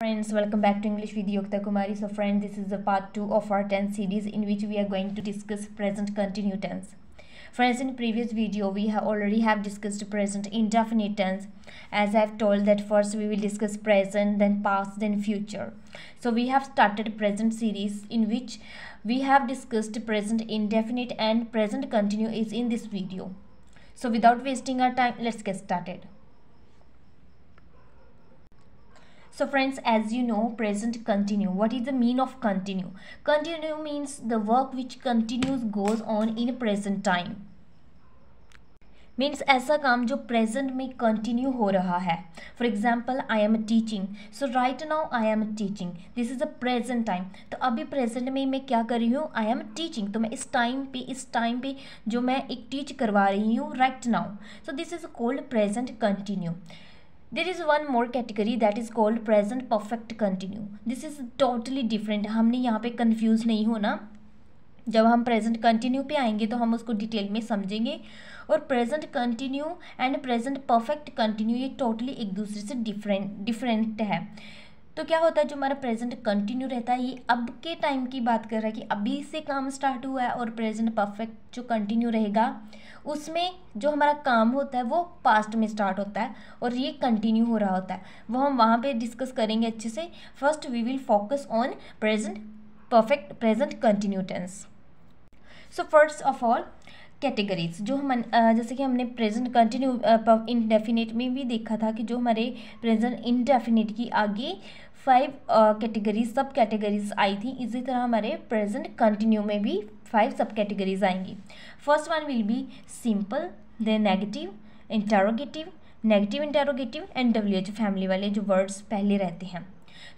Friends, welcome back to English with Yogita Kumari. So friends, this is the part 2 of our tense series in which we are going to discuss present continuous tense. Friends, in previous video we have already discussed present indefinite tense. As I have told that first we will discuss present, then past, then future. So we have started present series in which we have discussed present indefinite and present continuous is in this video. So without wasting our time, let's get started. So friends, as you know, present continue. What is the meaning of continue? Continue means the work which continues goes on in present time. Means ऐसा काम जो present में continue हो रहा है. For example, I am teaching. So right now I am teaching. This is a present time. तो अभी present में मैं क्या कर रही हूँ? I am teaching. तो मैं इस टाइम पे जो मैं एक टीच करवा रही हूँ right now. So this is called present continue. There is one more category that is called present perfect continue. This is totally different. हमने यहाँ पे confuse नहीं होना. जब हम present continue पे आएंगे तो हम उसको डिटेल में समझेंगे. और present continue and present perfect continue ये totally एक दूसरे से different है. तो क्या होता है, जो हमारा प्रेजेंट कंटिन्यू रहता है ये अब के टाइम की बात कर रहा है कि अभी से काम स्टार्ट हुआ है. और प्रेजेंट परफेक्ट जो कंटिन्यू रहेगा उसमें जो हमारा काम होता है वो पास्ट में स्टार्ट होता है और ये कंटिन्यू हो रहा होता है. वो हम वहाँ पे डिस्कस करेंगे अच्छे से. First we will focus on present perfect present continue tense. So first of all categories जो हम जैसे कि हमने प्रेजेंट कंटिन्यू इंडेफिनिट में भी देखा था कि जो हमारे प्रेजेंट इंडेफिनिट की आगे 5 कैटेगरीज सब कैटेगरीज आई थी. इसी तरह हमारे प्रेजेंट कंटिन्यू में भी 5 सब कैटेगरीज आएंगी. First one will be simple, then negative, interrogative, negative interrogative and WH family वाले जो वर्ड्स पहले रहते हैं.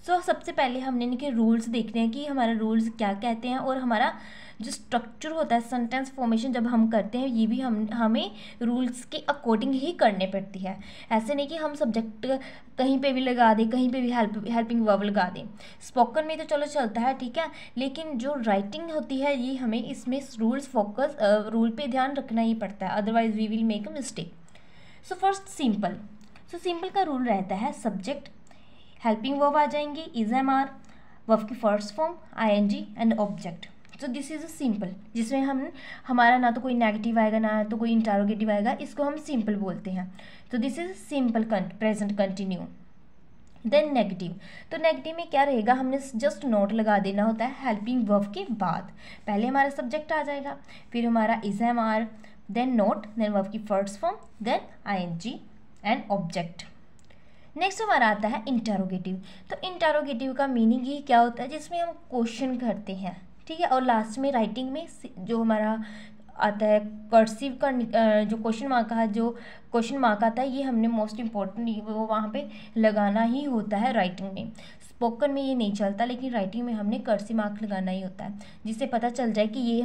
सो सबसे पहले हमने इनके रूल्स देखने हैं कि हमारा रूल्स क्या कहते हैं और हमारा जो स्ट्रक्चर होता है सेंटेंस फॉर्मेशन जब हम करते हैं ये भी हमें रूल्स के अकॉर्डिंग ही करने पड़ती है. ऐसे नहीं कि हम सब्जेक्ट कहीं पे भी लगा दें, कहीं पे भी हेल्पिंग वर्ब लगा दें. स्पोकन में तो चलो चलता है, ठीक है, लेकिन जो राइटिंग होती है ये हमें इसमें रूल पे ध्यान रखना ही पड़ता है, otherwise we will make a mistake. So first simple. So simple का रूल रहता है सब्जेक्ट, हेल्पिंग वर्ब आ जाएंगे, इज एम आर, वर्ब की first form ING and object. So this is a simple जिसमें हमारा ना तो कोई नेगेटिव आएगा ना तो कोई इंटरोगेटिव आएगा. इसको हम सिंपल बोलते हैं. तो this is simple present continue. Then negative. तो नेगेटिव में क्या रहेगा, हमने जस्ट नोट लगा देना होता है हेल्पिंग वर्ब के बाद. पहले हमारा सब्जेक्ट आ जाएगा, फिर हमारा is am are, then not, then verb की first form, then ING and object. Next हमारा आता है इंटरोगेटिव. तो इंटरोगेटिव का मीनिंग ये क्या होता है, जिसमें हम क्वेश्चन करते हैं, ठीक है. और लास्ट में राइटिंग में जो हमारा आता है कर्सिव का जो क्वेश्चन मार्क आता है ये हमने मोस्ट इम्पॉर्टेंट वो वहाँ पे लगाना ही होता है राइटिंग में. स्पोकन में ये नहीं चलता, लेकिन राइटिंग में हमने कर्सिव मार्क लगाना ही होता है जिससे पता चल जाए कि ये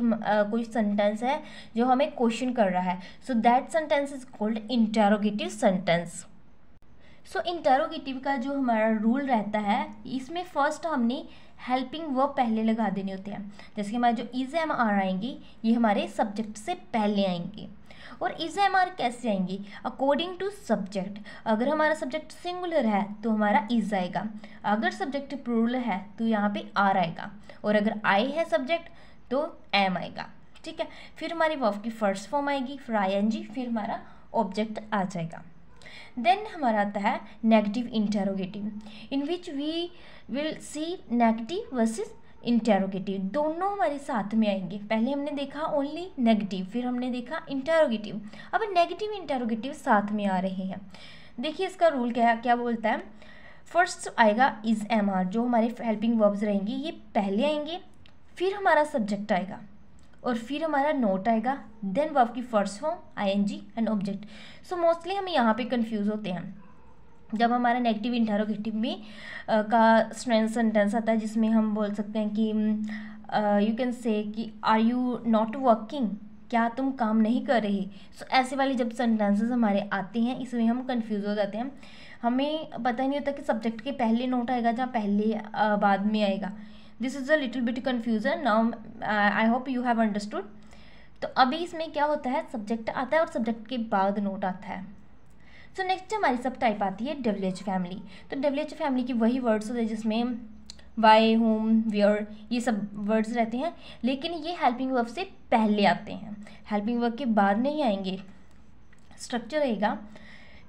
कोई सेंटेंस है जो हमें क्वेश्चन कर रहा है. So that sentence is called interrogative sentence. So interrogative का जो हमारा रूल रहता है इसमें फर्स्ट हमने हेल्पिंग वर्ब पहले लगा देने होते हैं. जैसे कि हमारे जो इज एम आर आएंगे ये हमारे सब्जेक्ट से पहले आएंगे. और इज एम आर कैसे आएंगे, अकॉर्डिंग टू सब्जेक्ट. अगर हमारा सब्जेक्ट सिंगुलर है तो हमारा इज आएगा, अगर सब्जेक्ट प्लूरल है तो यहाँ पे आर आएगा, और अगर आई है सब्जेक्ट तो एम आएगा, ठीक है. फिर हमारी वर्ब की फर्स्ट फॉर्म आएगी, फिर ING, फिर हमारा ऑब्जेक्ट आ जाएगा. देन हमारा आता है negative interrogative, in which we will see negative versus interrogative. दोनों हमारे साथ में आएंगे. पहले हमने देखा ओनली नेगेटिव, फिर हमने देखा इंटरोगेटिव. अब नेगेटिव इंटरोगेटिव साथ में आ रहे हैं. देखिए इसका रूल क्या बोलता है. फर्स्ट आएगा इज एम आर, जो हमारे हेल्पिंग वर्ब्स रहेंगे ये पहले आएंगे, फिर हमारा सब्जेक्ट आएगा और फिर हमारा नोट आएगा, देन वर्ब की first form ING and object. So mostly हम यहाँ पे कंफ्यूज होते हैं जब हमारा नेगेटिव इंटरोगेटिव में का सेंटेंस आता है जिसमें हम बोल सकते हैं कि यू कैन से कि आर यू नॉट वर्किंग, क्या तुम काम नहीं कर रहे. सो ऐसे वाले जब सेंटेंसेस हमारे आते हैं इसमें हम कंफ्यूज हो जाते हैं. हमें पता नहीं होता कि सब्जेक्ट के पहले नोट आएगा या पहले बाद में आएगा. This is a little bit confusion. Now I hope you have understood. तो अभी इसमें क्या होता है, सब्जेक्ट आता है और सब्जेक्ट के बाद नोट आता है. सो नेक्स्ट हमारी सब टाइप आती है WH फैमिली। तो WH फैमिली की वही वर्ड्स होते हैं जिसमें वाई, होम, वेयर, ये सब वर्ड्स रहते हैं, लेकिन ये हेल्पिंग वर्ब से पहले आते हैं, हेल्पिंग वर्ब के बाद नहीं आएंगे। स्ट्रक्चर रहेगा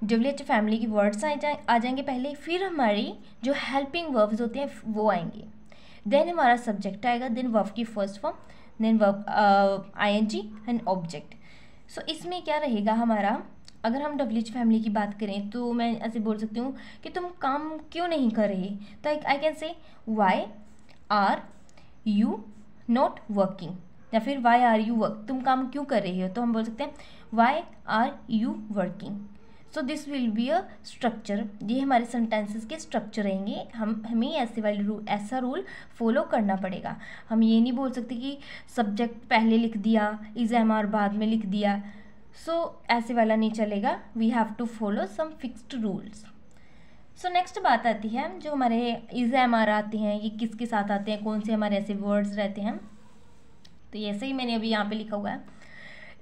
WH फैमिली की वर्ड्स आ जाएंगे पहले, फिर हमारी जो हेल्पिंग वर्ब्स होते हैं वो आएंगे, देन हमारा सब्जेक्ट आएगा, देन वर्ब की first form, then verb ING and object. So इसमें क्या रहेगा हमारा, अगर हम WH फैमिली की बात करें तो मैं ऐसे बोल सकती हूँ कि तुम काम क्यों नहीं कर रहे, तो I can say why are you not working, या फिर वाई आर यू वर्क, तुम काम क्यों कर रहे हो, तो हम बोल सकते हैं why are you working. So this will be a structure, ये हमारे सेंटेंसेस के स्ट्रक्चर रहेंगे। हमें ऐसा रूल फॉलो करना पड़ेगा। हम ये नहीं बोल सकते कि सब्जेक्ट पहले लिख दिया, इज एम आर बाद में लिख दिया, सो ऐसे वाला नहीं चलेगा। We have to follow some fixed rules. So next बात आती है जो हमारे इज एम आर आते हैं, ये किसके साथ आते हैं, कौन से हमारे ऐसे वर्ड्स रहते हैं। तो ऐसे ही मैंने अभी यहाँ पे लिखा हुआ है,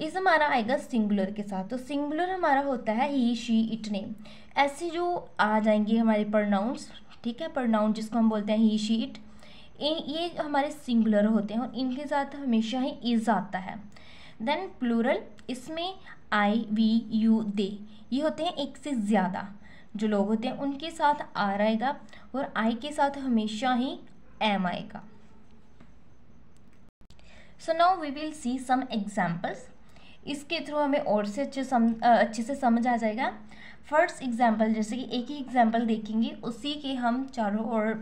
इस हमारा आएगा सिंगुलर के साथ। तो सिंगुलर हमारा होता है ही, शी, इट, नेम। ऐसे जो आ जाएंगे हमारे प्रोनाउंस, ठीक है, प्रोनाउन जिसको हम बोलते हैं ही, शी, इट, ये हमारे सिंगुलर होते हैं और इनके साथ हमेशा ही इज आता है। देन प्लूरल, इसमें आई, वी, यू, दे, ये होते हैं एक से ज़्यादा जो लोग होते हैं, उनके साथ आर आएगा और आई के साथ हमेशा ही एम आएगा। So now we will see some examples, इसके थ्रू हमें और से अच्छे से समझ आ जाएगा। फर्स्ट एग्जाम्पल, जैसे कि एक ही एग्जाम्पल देखेंगे, उसी के हम चारों और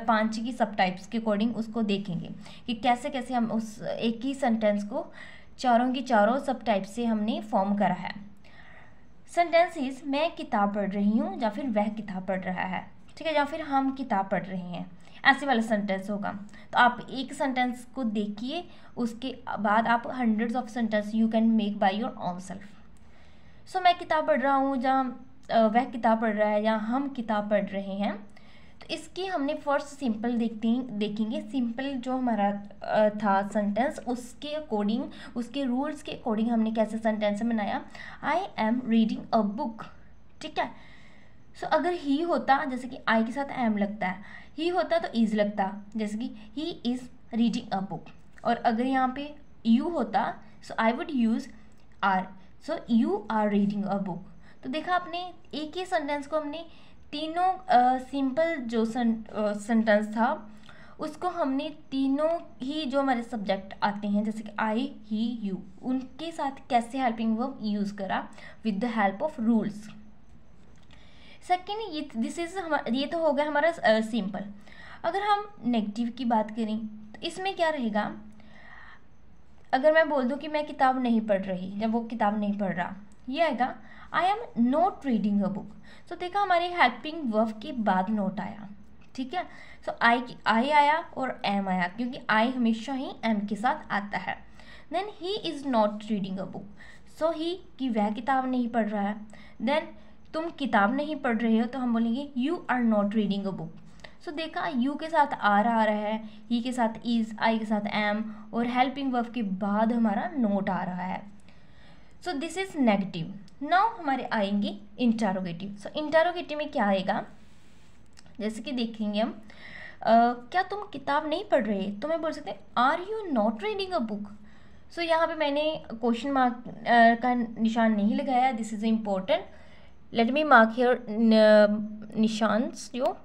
5 की सब टाइप्स के अकॉर्डिंग उसको देखेंगे कि कैसे कैसे हम उस एक ही सेंटेंस को चारों की चारों सब टाइप से हमने फॉर्म करा है। सेंटेंस इज, मैं किताब पढ़ रही हूँ, या फिर वह किताब पढ़ रहा है, ठीक है, या फिर हम किताब पढ़ रहे हैं, ऐसे वाला सेंटेंस होगा। तो आप एक सेंटेंस को देखिए, उसके बाद आप hundreds of sentence you can make by your own self. So मैं किताब पढ़ रहा हूँ, या वह किताब पढ़ रहा है, या हम किताब पढ़ रहे हैं। तो इसकी हमने फर्स्ट सिंपल देखेंगे। सिंपल जो हमारा था सेंटेंस, उसके अकॉर्डिंग, उसके रूल्स के अकॉर्डिंग हमने कैसे सेंटेंस बनाया, I am reading a book, ठीक है। सो अगर ही होता, जैसे कि आई के साथ एम लगता है, ही होता तो इज लगता, जैसे कि he is reading a book. और अगर यहाँ पे यू होता, so I would use are, so you are reading a book. तो देखा आपने, एक ही सेंटेंस को हमने तीनों सिंपल जो सेंटेंस था उसको हमने तीनों ही जो हमारे सब्जेक्ट आते हैं, जैसे कि आई, ही, यू, उनके साथ कैसे हेल्पिंग वर्ब यूज़ करा with the help of rules. Second, ये तो हो गया हमारा सिंपल। अगर हम नेगेटिव की बात करें तो इसमें क्या रहेगा, अगर मैं बोल दूं कि मैं किताब नहीं पढ़ रही, जब वो किताब नहीं पढ़ रहा, ये आएगा I am not reading a book. तो देखा हमारे हेल्पिंग वर्ब के बाद नोट आया, ठीक है। सो आई आया और एम आया, क्योंकि आई हमेशा ही एम के साथ आता है। Then he is not reading a book, so he कि वह किताब नहीं पढ़ रहा है। देन तुम किताब नहीं पढ़ रहे हो, तो हम बोलेंगे you are not reading a book. So देखा, यू के साथ आर आ रहा है, ही के साथ इज, आई के साथ एम, और हेल्पिंग वर्ब के बाद हमारा नोट आ रहा है। सो दिस इज नेगेटिव। नाउ हमारे आएंगे इंटरोगेटिव। सो इंटरोगेटिव में क्या आएगा, जैसे कि देखेंगे हम, क्या तुम किताब नहीं पढ़ रहे, तो मैं बोल सकते हैं are you not reading a book. So यहाँ पे मैंने क्वेश्चन मार्क का निशान नहीं लगाया, this is important, let me mark here निशान्स जो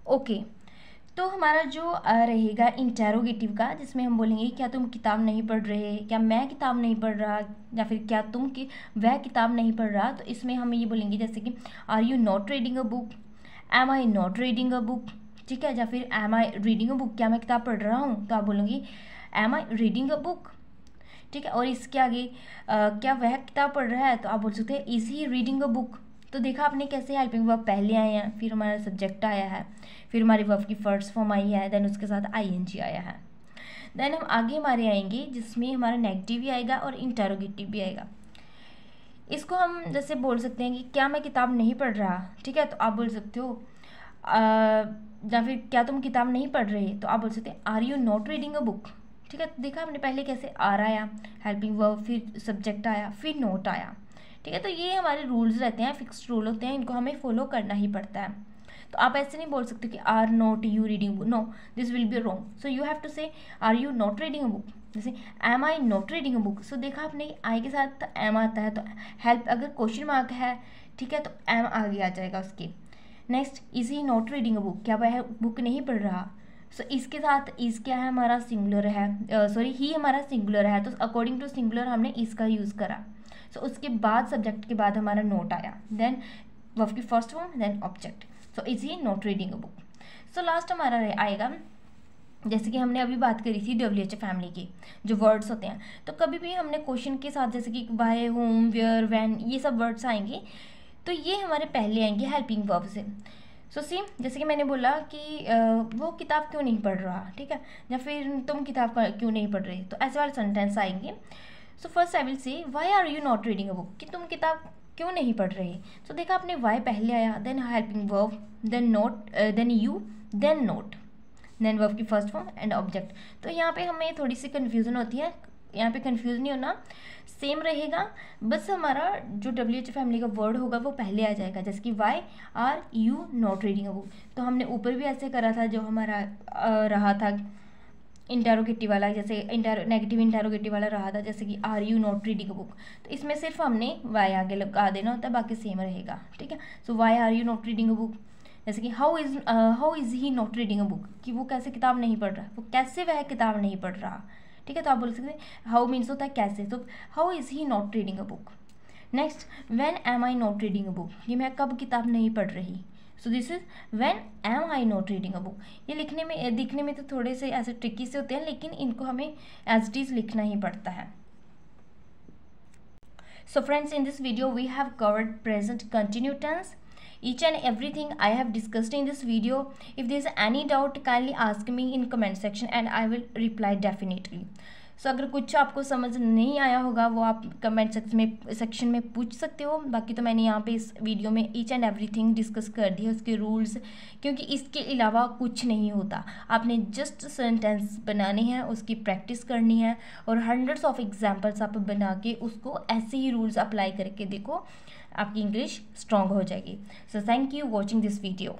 ओके। तो हमारा जो रहेगा इंटेरोगेटिव का, जिसमें हम बोलेंगे क्या तुम किताब नहीं पढ़ रहे, क्या मैं किताब नहीं पढ़ रहा, या फिर क्या तुम वह किताब नहीं पढ़ रहा। तो इसमें हम ये बोलेंगे जैसे कि are you not reading a book, am I not reading a book, ठीक है, या फिर am I reading a book, क्या मैं किताब पढ़ रहा हूँ, तो आप बोलेंगे am I reading a book, ठीक है। और इसके आगे क्या वह किताब पढ़ रहा है, तो आप बोल सकते हैं is he reading a book. तो देखा आपने कैसे हेल्पिंग वर्ब पहले आए हैं, फिर हमारा सब्जेक्ट आया है, फिर हमारी वर्ब की फर्स्ट फॉर्म आई है, देन उसके साथ ING आया है। देन हम आगे हमारे आएंगे जिसमें हमारा नेगेटिव भी आएगा और इंटरोगेटिव भी आएगा। इसको हम जैसे बोल सकते हैं कि क्या मैं किताब नहीं पढ़ रहा, ठीक है, तो आप बोल सकते हो या फिर क्या तुम किताब नहीं पढ़ रहे, तो आप बोल सकते हैं are you not reading a book, ठीक है। देखा आपने पहले कैसे आर आया हेल्पिंग वर्ब, फिर सब्जेक्ट आया, फिर नोट आया, ठीक है। तो ये हमारे रूल्स रहते हैं, फिक्स्ड रूल होते हैं, इनको हमें फॉलो करना ही पड़ता है। तो आप ऐसे नहीं बोल सकते कि are not you reading book, no, this will be wrong. So you have to say are you not reading a book. जैसे am I not reading a book, so देखा आपने आई के साथ एम आता है, तो हेल्प अगर क्वेश्चन मार्क है, ठीक है, तो एम आगे आ जाएगा उसके। Next, is he not reading a book, क्या वह बुक नहीं पढ़ रहा। सो इसके साथ इस क्या है, हमारा सिंगुलर है, सॉरी ही हमारा सिंगुलर है, तो अकॉर्डिंग टू सिंगुलर हमने इसका यूज़ करा। सो उसके बाद सब्जेक्ट के बाद हमारा नोट आया, देन वर्ब की first form, then object. So is he not reading a book. So last हमारा आएगा, जैसे कि हमने अभी बात करी थी WH फैमिली की जो वर्ड्स होते हैं, तो कभी भी हमने क्वेश्चन के साथ जैसे कि बाय, होम, वेयर, व्हेन, ये सब वर्ड्स आएंगे, तो ये हमारे पहले आएंगे हेल्पिंग वर्ब से। सो सी, जैसे कि मैंने बोला कि वो किताब क्यों नहीं पढ़ रहा, ठीक है, या फिर तुम किताब क्यों नहीं पढ़ रहे, तो ऐसे वाले सेंटेंस आएंगे। So first I will say why are you not reading a book, कि तुम किताब क्यों नहीं पढ़ रहे। सो देखा आपने, वाई पहले आया, then helping verb, then not, then you, then not, then verb की फर्स्ट फॉर्म एंड ऑब्जेक्ट। तो यहाँ पे हमें थोड़ी सी कन्फ्यूजन होती है, यहाँ पे कंफ्यूज नहीं होना, सेम रहेगा, बस हमारा जो WH फैमिली का वर्ड होगा वो पहले आ जाएगा। जैसे कि why are you not reading a book, तो हमने ऊपर भी ऐसे करा था, जो हमारा रहा था इंटेरोगेटिव वाला, जैसे नेगेटिव इंटेरोगेटिव वाला रहा था, जैसे कि are you not reading a book, तो इसमें सिर्फ हमने वाई आगे लगा देना होता है, बाकी सेम रहेगा, ठीक है। So why are you not reading a book, जैसे कि how is he not reading a book, कि वो कैसे किताब नहीं पढ़ रहा, वो कैसे वह किताब नहीं पढ़ रहा, ठीक है। तो आप बोल सकते हैं हाउ मीन्स होता है कैसे, तो how is he not reading a book. Next, when am I not reading a book, कि मैं कब किताब नहीं पढ़ रही। So this is when am I not reading a book. ये लिखने में दिखने में तो थोड़े से ऐसे ट्रिकी से होते हैं, लेकिन इनको हमें एज इट इज़ लिखना ही पड़ता है। So friends, in this video we have covered present continuous tense. Each and everything I have discussed in this video. If there is any doubt, kindly ask me in comment section and I will reply definitely. सो अगर कुछ आपको समझ नहीं आया होगा वो आप comment section में पूछ सकते हो। बाकी तो मैंने यहाँ पे इस वीडियो में ईच एंड एवरीथिंग डिस्कस कर दिया, उसके रूल्स, क्योंकि इसके अलावा कुछ नहीं होता। आपने जस्ट सेंटेंस बनाने हैं, उसकी प्रैक्टिस करनी है, और हंड्रेड्स ऑफ एग्जाम्पल्स आप बना के उसको ऐसे ही रूल्स अप्लाई करके देखो, आपकी इंग्लिश स्ट्रॉन्ग हो जाएगी। So thank you watching this video.